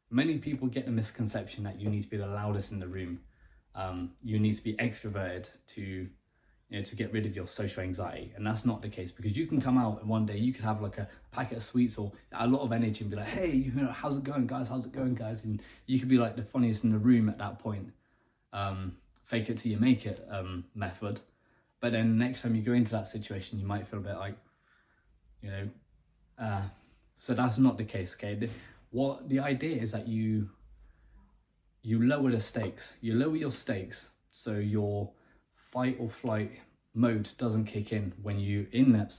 many people get the misconception that you need to be the loudest in the room. You need to be extroverted to to get rid of your social anxiety, and that's not the case, because you can come out and one day you could have like a packet of sweets or a lot of energy and be like, hey, how's it going, guys? How's it going, guys? And you could be like the funniest in the room at that point. Fake it till you make it method. But then next time you go into that situation, you might feel a bit like, you know, so that's not the case. Okay, what the idea is that you lower the stakes. You lower your stakes so your fight or flight mode doesn't kick in when you in that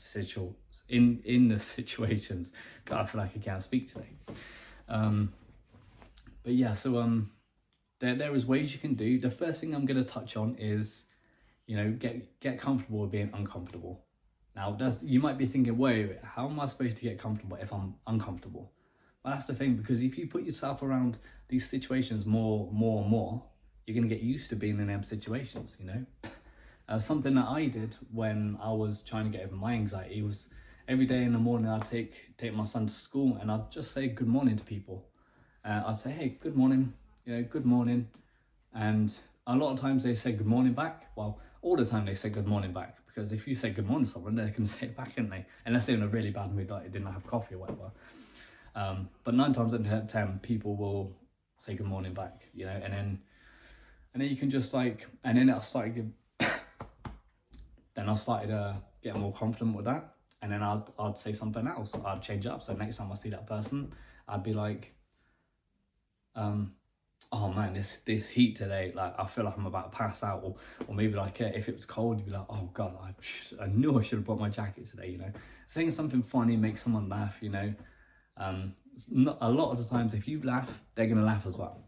in the situations. God, I feel like I can't speak today. But yeah, so there is ways you can do. The first thing I'm going to touch on is, get comfortable with being uncomfortable. Now, you might be thinking, wait, how am I supposed to get comfortable if I'm uncomfortable? Well, that's the thing, because if you put yourself around these situations more and more, you're going to get used to being in them situations, Something that I did when I was trying to get over my anxiety was every day in the morning I'd take my son to school and I'd just say good morning to people. I'd say, hey, good morning, good morning. And a lot of times they say good morning back. Well, all the time they say good morning back, because if you say good morning to someone, they're going to say it back, aren't they? Unless they're in a really bad mood, like they didn't have coffee or whatever. But 9 times out of 10, people will say good morning back, and then you can just and then I started getting more confident with that. And then I'd say something else. I'd change it up. So next time I see that person, I'd be like, oh man, this heat today, like I feel like I'm about to pass out. Or maybe like if it was cold, you'd be like, oh God, I knew I should have brought my jacket today, Saying something funny makes someone laugh, Not, a lot of the times if you laugh, they're going to laugh as well,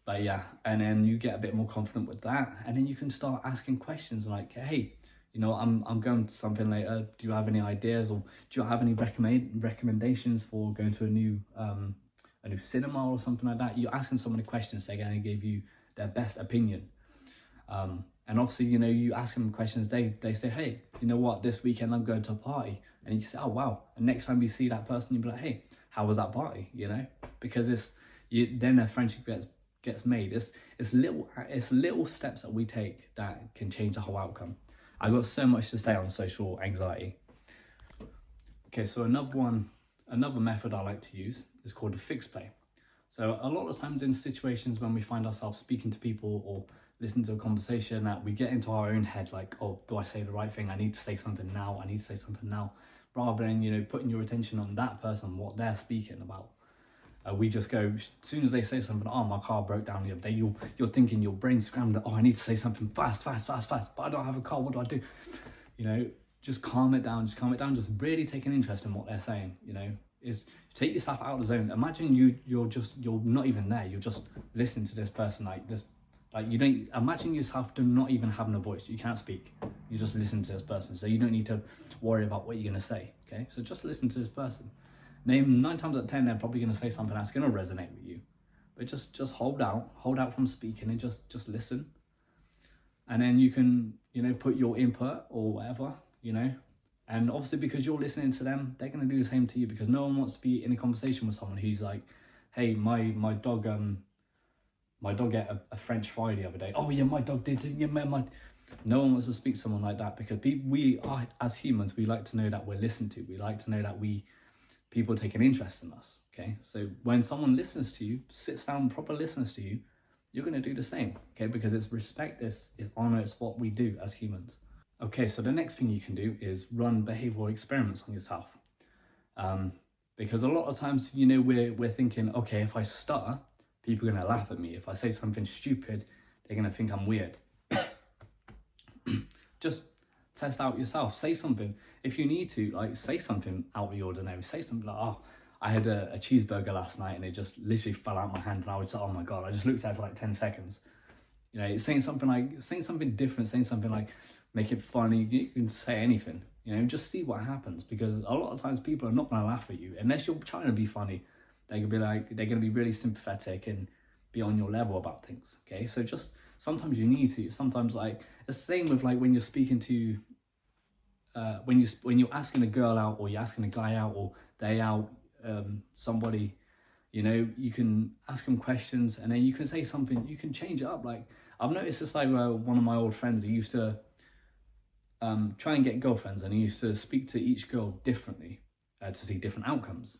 But yeah, and then you get a bit more confident with that, and then you can start asking questions like, hey, I'm going to something later. Do you have any ideas, or do you have any recommendations for going to a new cinema or something like that? You're asking someone a question, so they're going to give you their best opinion. And obviously, you ask them questions, they say, hey, you know what, this weekend I'm going to a party. And you say, oh wow. And next time you see that person, you'll be like, hey, how was that party? Because then a friendship gets made. It's little steps that we take that can change the whole outcome. I've got so much to say on social anxiety. Okay, so another method I like to use is called a fixed play. So a lot of times in situations when we find ourselves speaking to people or listen to a conversation, that we get into our own head, like, oh, do I say the right thing? I need to say something now. Rather than, putting your attention on that person, what they're speaking about. We just go, as soon as they say something, oh, my car broke down the other day, you're thinking, your brain's scrambling, oh, I need to say something fast, but I don't have a car, what do I do? Just calm it down, just really take an interest in what they're saying, is take yourself out of the zone. Imagine you're not even there, you're just listening to this person, you don't imagine yourself not even having a voice, you can't speak, you just listen to this person, so you don't need to worry about what you're going to say. Okay, so just listen to this person. 9 times out of 10 they're probably going to say something that's going to resonate with you, but just hold out from speaking and just listen. And then you can put your input or whatever, and obviously because you're listening to them, they're going to do the same to you, because no one wants to be in a conversation with someone who's like, hey, my dog ate a French fry the other day. Oh yeah, my dog did. Yeah, no one wants to speak to someone like that, because we are, as humans, we like to know that we're listened to. We like to know that people take an interest in us. Okay, so when someone listens to you, sits down, proper listens to you, you're going to do the same. Okay, because it's respect, it's honor, it's what we do as humans. Okay, so the next thing you can do is run behavioral experiments on yourself. Because a lot of times, we're thinking, okay, if I stutter, people are going to laugh at me. If I say something stupid, they're going to think I'm weird. Just test out yourself. Say something. If you need to, say something out of the ordinary. Say something like, oh, I had a cheeseburger last night and it just literally fell out of my hand, and I would say, oh my God, I just looked at it for 10 seconds. Saying something different, saying something like, make it funny. You can say anything, just see what happens, because a lot of times people are not going to laugh at you unless you're trying to be funny. They're going to be really sympathetic and be on your level about things. Okay, so just sometimes you need to. Sometimes it's the same with when you're speaking to, when you're asking a girl out, or you're asking a guy out, or they out, somebody, You know, you can ask them questions, and then you can say something, you can change it up. Like, I've noticed this, like, one of my old friends, he used to try and get girlfriends, and he used to speak to each girl differently to see different outcomes.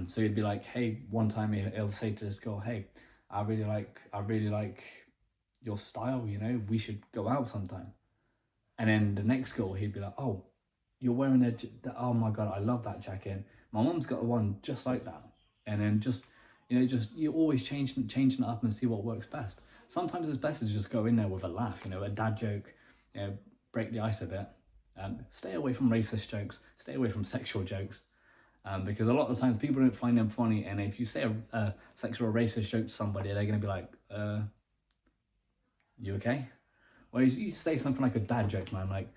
So he'd be like, hey, one time he'll say to this girl, hey, I really like your style, you know, we should go out sometime. And then the next girl, he'd be like, oh, you're wearing oh my God, I love that jacket. My mom's got one just like that. And then just, you know, just, you always changing it up and see what works best. Sometimes it's best to just go in there with a laugh, you know, a dad joke, you know, break the ice a bit. Stay away from racist jokes, stay away from sexual jokes. Because a lot of the times people don't find them funny, and if you say a sexual or racist joke to somebody, they're going to be like, you okay? Whereas you say something like a dad joke, man, like,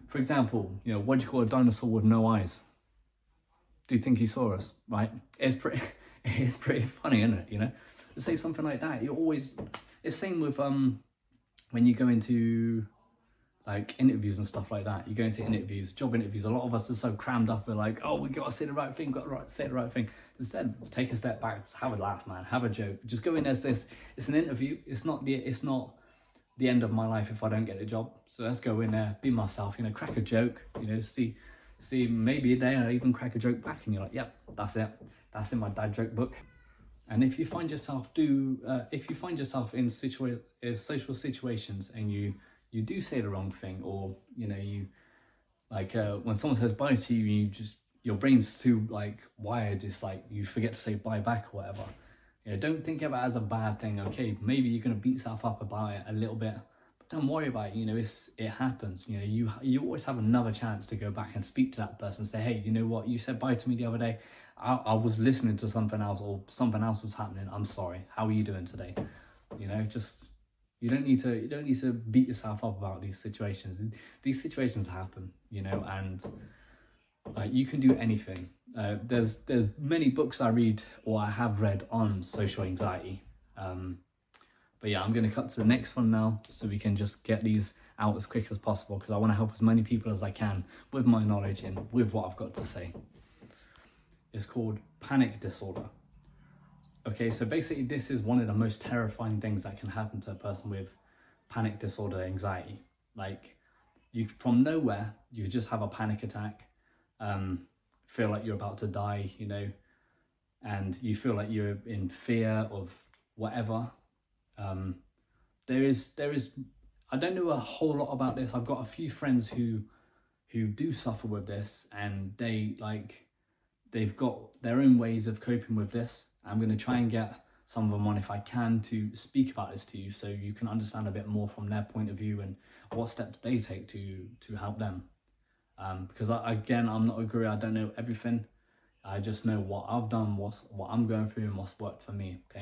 for example, you know, what do you call a dinosaur with no eyes? Do you think he saw us, right? It's pretty funny, isn't it, you know? To say something like that, you always, it's same with, when you go into, like, interviews and stuff like that. You go into interviews, job interviews, a lot of us are so crammed up, we're like, oh, we got to say the right thing, say the right thing. Instead, take a step back, just have a laugh, man, have a joke. Just go in there, say, it's an interview, it's not the end of my life if I don't get a job. So let's go in there, be myself, you know, crack a joke, you know, see maybe they'll even crack a joke back, and you're like, yep, that's it. That's in my dad joke book. And if you find yourself in social situations, and you do say the wrong thing, or you know, you like when someone says bye to you, your brain's too like wired, it's like you forget to say bye back or whatever. You know, don't think of it as a bad thing. Okay, maybe you're gonna beat yourself up about it a little bit, but don't worry about it. You know, it happens. You know, you always have another chance to go back and speak to that person. Say, hey, you know what? You said bye to me the other day. I was listening to something else, or something else was happening. I'm sorry. How are you doing today? You know, just you don't need to beat yourself up about these situations. These situations happen. You know, and you can do anything. There's many books I read or I have read on social anxiety. But yeah, I'm going to cut to the next one now, so we can just get these out as quick as possible, because I want to help as many people as I can with my knowledge and with what I've got to say. It's called panic disorder. Okay, so basically this is one of the most terrifying things that can happen to a person with panic disorder anxiety. Like, you from nowhere, you just have a panic attack, feel like you're about to die, you know, and you feel like you're in fear of whatever. There is I don't know a whole lot about this. I've got a few friends who do suffer with this, and they've got their own ways of coping with this. I'm going to try and get some of them on, if I can, to speak about this to you, so you can understand a bit more from their point of view and what steps they take to help them. Because I'm not a guru, I don't know everything. I just know what I've done, what I'm going through, and what's worked for me, okay?